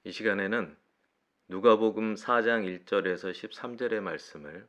이 시간에는 누가복음 4장 1절에서 13절의 말씀을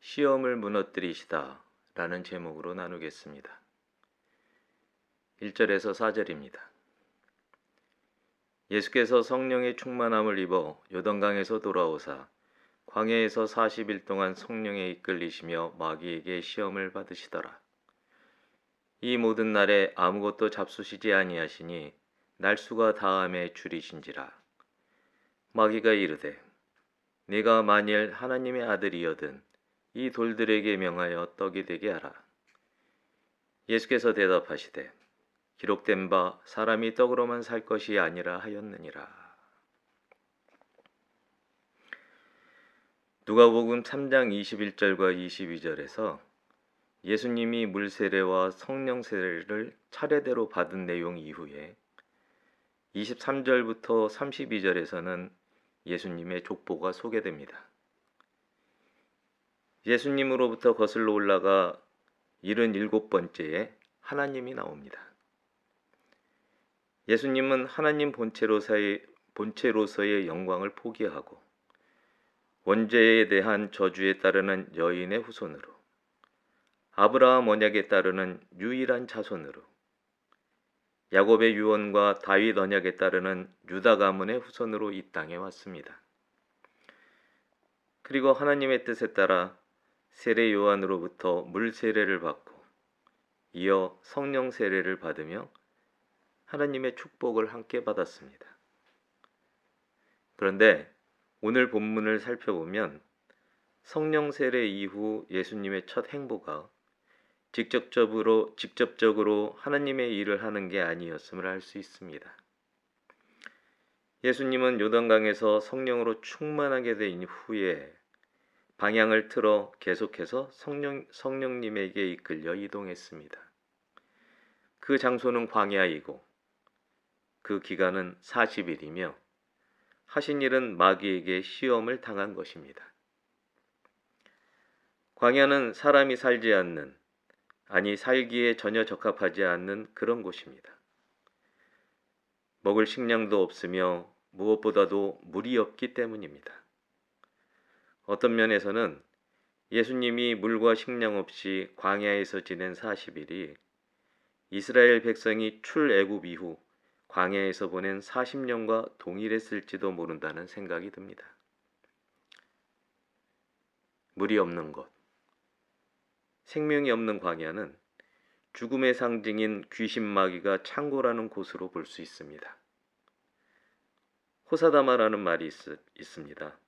시험을 무너뜨리시다 라는 제목으로 나누겠습니다. 1절에서 4절입니다. 예수께서 성령의 충만함을 입어 요단강에서 돌아오사 광야에서 40일 동안 성령에 이끌리시며 마귀에게 시험을 받으시더라. 이 모든 날에 아무것도 잡수시지 아니하시니 날수가 다함에 줄이신지라. 마귀가 이르되 네가 만일 하나님의 아들이여든 이 돌들에게 명하여 떡이 되게 하라. 예수께서 대답하시되 기록된 바 사람이 떡으로만 살 것이 아니라 하였느니라. 누가복음 3장 21절과 22절에서 예수님이 물 세례와 성령 세례를 차례대로 받은 내용 이후에 23절부터 32절에서는 예수님의 족보가 소개됩니다. 예수님으로부터 거슬러 올라가 77번째에 하나님이 나옵니다. 예수님은 하나님 본체로서의 영광을 포기하고 원죄에 대한 저주에 따르는 여인의 후손으로 아브라함 언약에 따르는 유일한 자손으로 야곱의 유언과 다윗 언약에 따르는 유다 가문의 후손으로 이 땅에 왔습니다. 그리고 하나님의 뜻에 따라 세례 요한으로부터 물 세례를 받고 이어 성령 세례를 받으며 하나님의 축복을 함께 받았습니다. 그런데 오늘 본문을 살펴보면 성령 세례 이후 예수님의 첫 행보가 직접적으로 하나님의 일을 하는 게 아니었음을 알 수 있습니다. 예수님은 요단강에서 성령으로 충만하게 된 후에 방향을 틀어 계속해서 성령님에게 이끌려 이동했습니다. 그 장소는 광야이고 그 기간은 40일이며 하신 일은 마귀에게 시험을 당한 것입니다. 광야는 사람이 살지 않는, 살기에 전혀 적합하지 않는 그런 곳입니다. 먹을 식량도 없으며 무엇보다도 물이 없기 때문입니다. 어떤 면에서는 예수님이 물과 식량 없이 광야에서 지낸 40일이 이스라엘 백성이 출애굽 이후 광야에서 보낸 40년과 동일했을지도 모른다는 생각이 듭니다. 물이 없는 곳, 생명이 없는 광야는 죽음의 상징인 귀신 마귀가 창고라는 곳으로 볼 수 있습니다. 호사다마라는 말이 있습니다.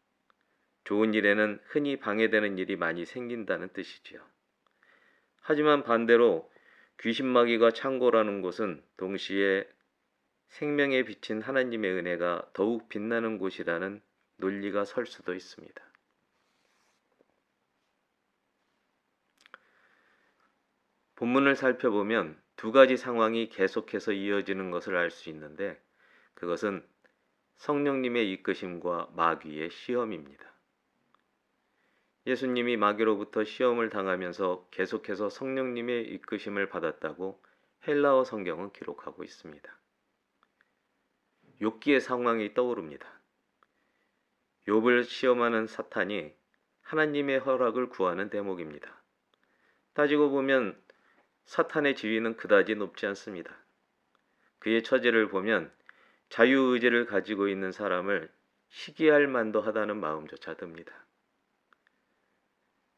좋은 일에는 흔히 방해되는 일이 많이 생긴다는 뜻이지요. 하지만 반대로 귀신 마귀가 창고라는 곳은 동시에 생명에 비친 하나님의 은혜가 더욱 빛나는 곳이라는 논리가 설 수도 있습니다. 본문을 살펴보면 두 가지 상황이 계속해서 이어지는 것을 알 수 있는데 그것은 성령님의 이끄심과 마귀의 시험입니다. 예수님이 마귀로부터 시험을 당하면서 계속해서 성령님의 이끄심을 받았다고 헬라어 성경은 기록하고 있습니다. 욥기의 상황이 떠오릅니다. 욥을 시험하는 사탄이 하나님의 허락을 구하는 대목입니다. 따지고 보면 사탄의 지위는 그다지 높지 않습니다. 그의 처지를 보면 자유의지를 가지고 있는 사람을 시기할 만도 하다는 마음조차 듭니다.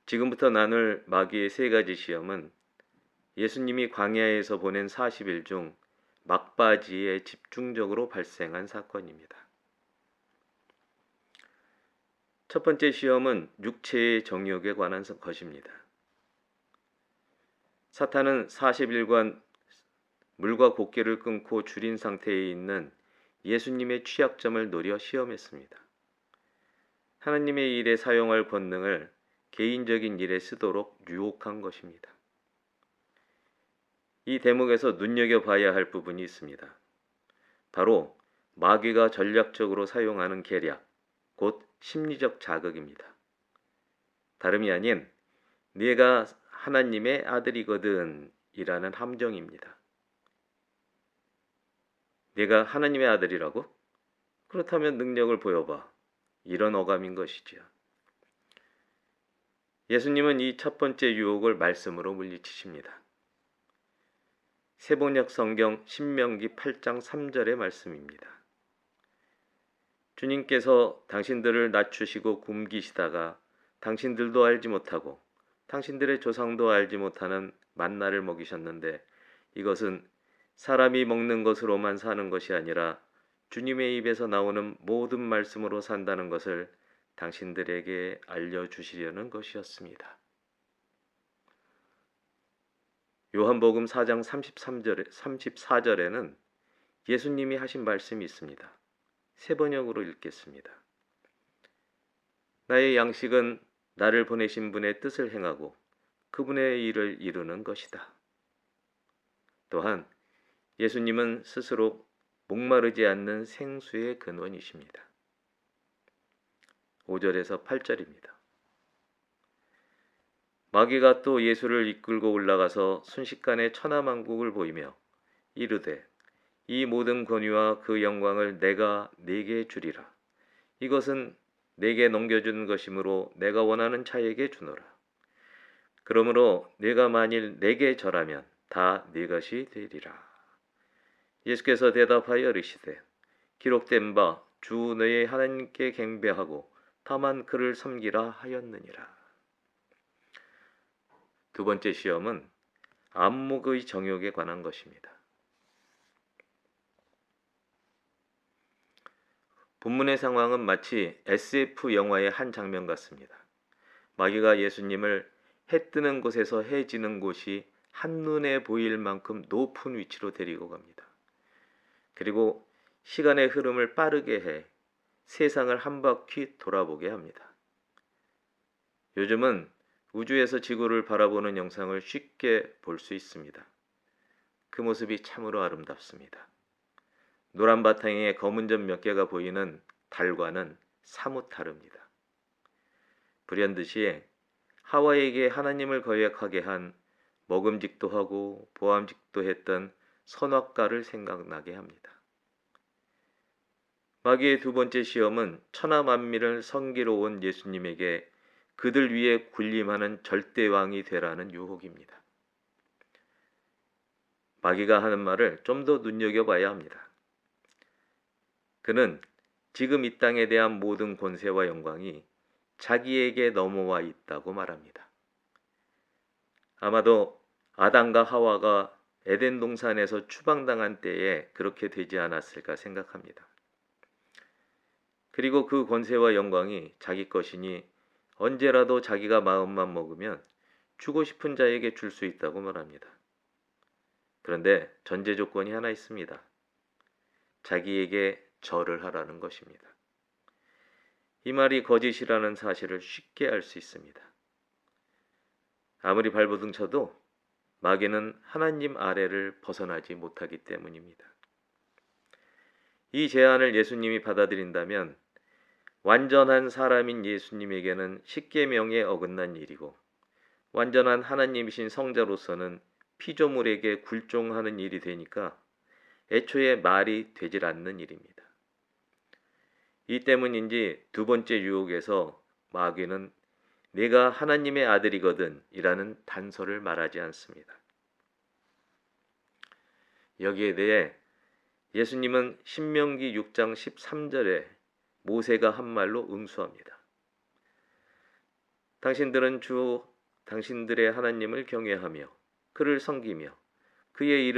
지금부터 나눌 마귀의 세 가지 시험은 예수님이 광야에서 보낸 40일 중 막바지에 집중적으로 발생한 사건입니다. 첫 번째 시험은 육체의 정욕에 관한 것입니다. 사탄은 40일간 물과 곡기를 끊고 줄인 상태에 있는 예수님의 취약점을 노려 시험했습니다. 하나님의 일에 사용할 권능을 개인적인 일에 쓰도록 유혹한 것입니다. 이 대목에서 눈여겨봐야 할 부분이 있습니다. 바로 마귀가 전략적으로 사용하는 계략, 곧 심리적 자극입니다. 다름이 아닌 네가 하나님의 아들이거든 이라는 함정입니다. 네가 하나님의 아들이라고? 그렇다면 능력을 보여봐. 이런 어감인 것이지요. 예수님은 이 첫 번째 유혹을 말씀으로 물리치십니다. 세번역 성경 신명기 8장 3절의 말씀입니다. 주님께서 당신들을 낮추시고 굶기시다가 당신들도 알지 못하고 당신들의 조상도 알지 못하는 만나를 먹이셨는데 이것은 사람이 먹는 것으로만 사는 것이 아니라 주님의 입에서 나오는 모든 말씀으로 산다는 것을 당신들에게 알려주시려는 것이었습니다. 요한복음 4장 34절에는 예수님이 하신 말씀이 있습니다. 세 번역으로 읽겠습니다. 나의 양식은 나를 보내신 분의 뜻을 행하고 그분의 일을 이루는 것이다. 또한 예수님은 스스로 목마르지 않는 생수의 근원이십니다. 5절에서 8절입니다. 마귀가 또 예수를 이끌고 올라가서 순식간에 천하만국을 보이며 이르되 이 모든 권위와 그 영광을 내가 네게 주리라. 이것은 내게 넘겨준 것이므로 내가 원하는 자에게 주노라. 그러므로 네가 만일 내게 절하면 다 네 것이 되리라. 예수께서 대답하여 이르시되 기록된 바 주 너의 하나님께 경배하고 다만 그를 섬기라 하였느니라. 두 번째 시험은 안목의 정욕에 관한 것입니다. 본문의 상황은 마치 SF 영화의 한 장면 같습니다. 마귀가 예수님을 해 뜨는 곳에서 해 지는 곳이 한눈에 보일 만큼 높은 위치로 데리고 갑니다. 그리고 시간의 흐름을 빠르게 해 세상을 한 바퀴 돌아보게 합니다. 요즘은 우주에서 지구를 바라보는 영상을 쉽게 볼 수 있습니다. 그 모습이 참으로 아름답습니다. 노란 바탕에 검은 점 몇 개가 보이는 달과는 사뭇 다릅니다. 불현듯이 하와에게 하나님을 거역하게 한 먹음직도 하고 보암직도 했던 선악과를 생각나게 합니다. 마귀의 두 번째 시험은 천하 만민을 섬기러 온 예수님에게 그들 위에 군림하는 절대왕이 되라는 유혹입니다. 마귀가 하는 말을 좀 더 눈여겨봐야 합니다. 그는 지금 이 땅에 대한 모든 권세와 영광이 자기에게 넘어와 있다고 말합니다. 아마도 아담과 하와가 에덴 동산에서 추방당한 때에 그렇게 되지 않았을까 생각합니다. 그리고 그 권세와 영광이 자기 것이니 언제라도 자기가 마음만 먹으면 주고 싶은 자에게 줄 수 있다고 말합니다. 그런데 전제 조건이 하나 있습니다. 자기에게 절을 하라는 것입니다. 이 말이 거짓이라는 사실을 쉽게 알 수 있습니다. 아무리 발버둥 쳐도 마귀는 하나님 아래를 벗어나지 못하기 때문입니다. 이 제안을 예수님이 받아들인다면 완전한 사람인 예수님에게는 십계명에 어긋난 일이고 완전한 하나님이신 성자로서는 피조물에게 굴종하는 일이 되니까 애초에 말이 되질 않는 일입니다. 이 때문인지 두 번째 유혹에서 마귀는 내가 하나님의 아들이거든 이라는 단서를 말하지 않습니다. 여기에 대해 예수님은 신명기 6장 13절에 모세가 한 말로 응수합니다. 당신들은 당신들의 하나님을 경외하며 그를 섬기며 그의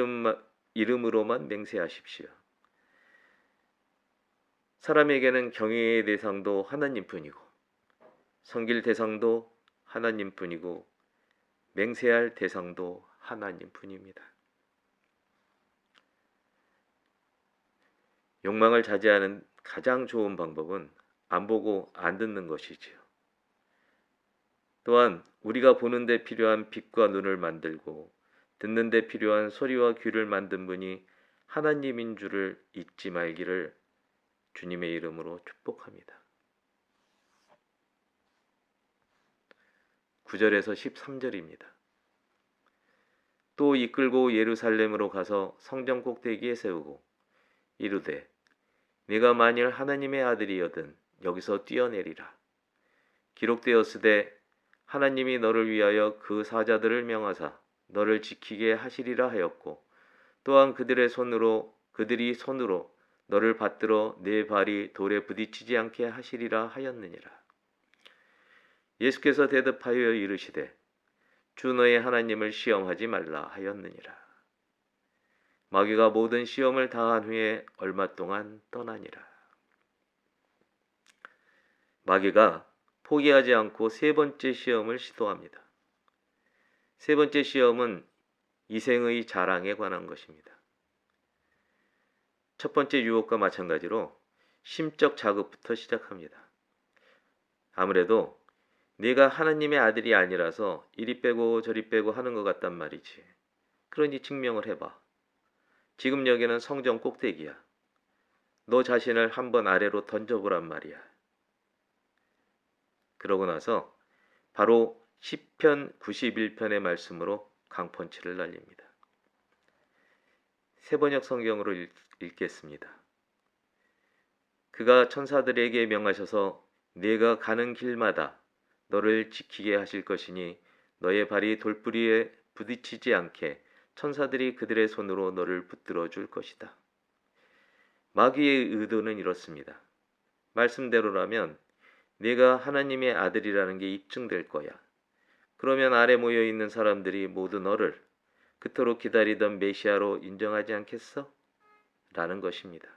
이름으로만 맹세하십시오. 사람에게는 경외의 대상도 하나님뿐이고 섬길 대상도 하나님뿐이고 맹세할 대상도 하나님뿐입니다. 욕망을 자제하는 가장 좋은 방법은 안 보고 안 듣는 것이지요. 또한 우리가 보는 데 필요한 빛과 눈을 만들고 듣는 데 필요한 소리와 귀를 만든 분이 하나님인 줄을 잊지 말기를 주님의 이름으로 축복합니다. 9절에서 13절입니다. 또 이끌고 예루살렘으로 가서 성전 꼭대기에 세우고 이르되 네가 만일 하나님의 아들이여든 여기서 뛰어내리라. 기록되었으되 하나님이 너를 위하여 그 사자들을 명하사 너를 지키게 하시리라 하였고 또한 그들이 손으로 너를 받들어 네 발이 돌에 부딪히지 않게 하시리라 하였느니라. 예수께서 대답하여 이르시되 주 너의 하나님을 시험하지 말라 하였느니라. 마귀가 모든 시험을 다한 후에 얼마 동안 떠나니라. 마귀가 포기하지 않고 세 번째 시험을 시도합니다. 세 번째 시험은 이생의 자랑에 관한 것입니다. 첫 번째 유혹과 마찬가지로 심적 자극부터 시작합니다. 아무래도 네가 하나님의 아들이 아니라서 이리 빼고 저리 빼고 하는 것 같단 말이지. 그러니 증명을 해봐. 지금 여기는 성전 꼭대기야. 너 자신을 한번 아래로 던져보란 말이야. 그러고 나서 바로 시편 91편의 말씀으로 강펀치를 날립니다. 세번역 성경으로 읽겠습니다. 그가 천사들에게 명하셔서 네가 가는 길마다 너를 지키게 하실 것이니 너의 발이 돌부리에 부딪히지 않게 천사들이 그들의 손으로 너를 붙들어 줄 것이다. 마귀의 의도는 이렇습니다. 말씀대로라면 네가 하나님의 아들이라는 게 입증될 거야. 그러면 아래 모여 있는 사람들이 모두 너를 그토록 기다리던 메시아로 인정하지 않겠어? 라는 것입니다.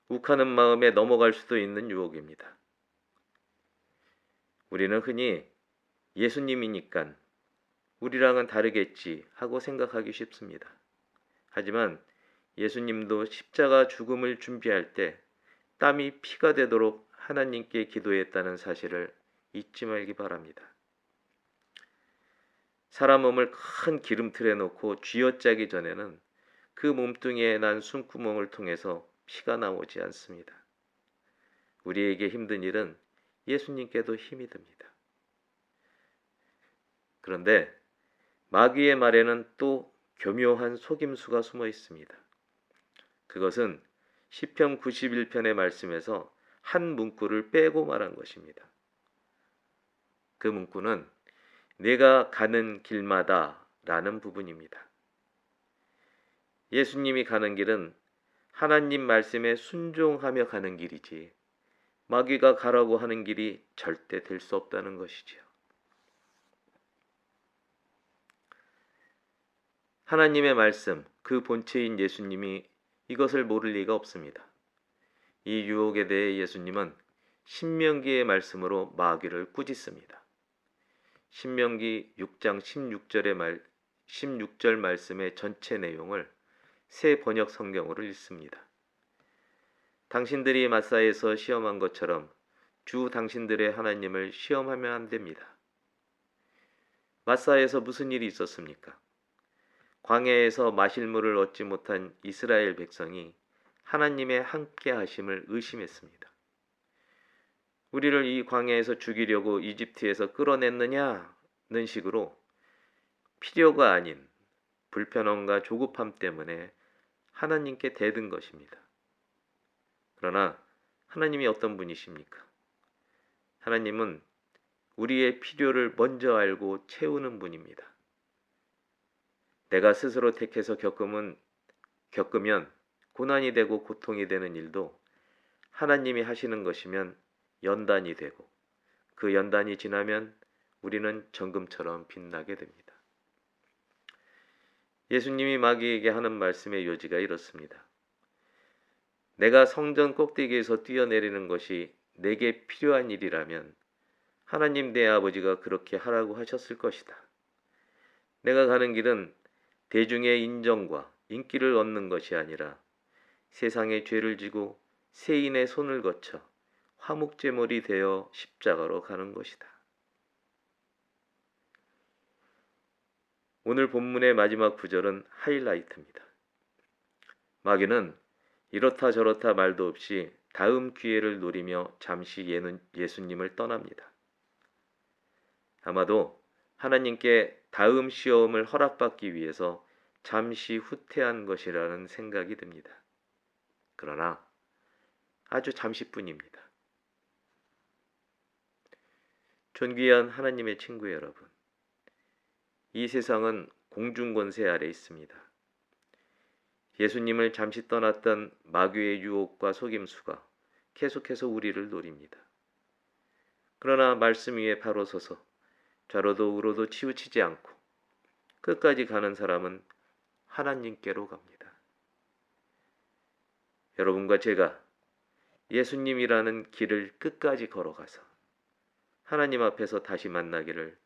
욱하는 마음에 넘어갈 수도 있는 유혹입니다. 우리는 흔히 예수님이니깐 우리랑은 다르겠지 하고 생각하기 쉽습니다. 하지만 예수님도 십자가 죽음을 준비할 때 땀이 피가 되도록 하나님께 기도했다는 사실을 잊지 말기 바랍니다. 사람 몸을 큰 기름틀에 놓고 쥐어짜기 전에는 그 몸뚱이에 난 숨구멍을 통해서 피가 나오지 않습니다. 우리에게 힘든 일은 예수님께도 힘이 듭니다. 그런데 마귀의 말에는 또 교묘한 속임수가 숨어 있습니다. 그것은 시편 91편의 말씀에서 한 문구를 빼고 말한 것입니다. 그 문구는 내가 가는 길마다 라는 부분입니다. 예수님이 가는 길은 하나님 말씀에 순종하며 가는 길이지 마귀가 가라고 하는 길이 절대 될 수 없다는 것이지요. 하나님의 말씀, 그 본체인 예수님이 이것을 모를 리가 없습니다. 이 유혹에 대해 예수님은 신명기의 말씀으로 마귀를 꾸짖습니다. 신명기 6장 16절 말씀의 전체 내용을 새 번역 성경으로 읽습니다. 당신들이 마사에서 시험한 것처럼 주 당신들의 하나님을 시험하면 안 됩니다. 마사에서 무슨 일이 있었습니까? 광야에서 마실 물을 얻지 못한 이스라엘 백성이 하나님의 함께 하심을 의심했습니다. 우리를 이 광야에서 죽이려고 이집트에서 끌어냈느냐는 식으로 필요가 아닌 불편함과 조급함 때문에 하나님께 대든 것입니다. 그러나 하나님이 어떤 분이십니까? 하나님은 우리의 필요를 먼저 알고 채우는 분입니다. 내가 스스로 택해서 겪으면 고난이 되고 고통이 되는 일도 하나님이 하시는 것이면 연단이 되고 그 연단이 지나면 우리는 정금처럼 빛나게 됩니다. 예수님이 마귀에게 하는 말씀의 요지가 이렇습니다. 내가 성전 꼭대기에서 뛰어내리는 것이 내게 필요한 일이라면 하나님 내 아버지가 그렇게 하라고 하셨을 것이다. 내가 가는 길은 대중의 인정과 인기를 얻는 것이 아니라 세상의 죄를 지고 세인의 손을 거쳐 화목제물이 되어 십자가로 가는 것이다. 오늘 본문의 마지막 구절은 하이라이트입니다. 마귀는 이렇다 저렇다 말도 없이 다음 기회를 노리며 잠시 예수님을 떠납니다. 아마도 하나님께 다음 시험을 허락받기 위해서 잠시 후퇴한 것이라는 생각이 듭니다. 그러나 아주 잠시뿐입니다. 존귀한 하나님의 친구 여러분, 이 세상은 공중권세 아래 있습니다. 예수님을 잠시 떠났던 마귀의 유혹과 속임수가 계속해서 우리를 노립니다. 그러나 말씀 위에 바로 서서 좌로도 우로도 치우치지 않고 끝까지 가는 사람은 하나님께로 갑니다. 여러분과 제가 예수님이라는 길을 끝까지 걸어가서 하나님 앞에서 다시 만나기를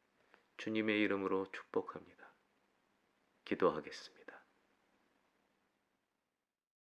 주님의 이름으로 축복합니다. 기도하겠습니다.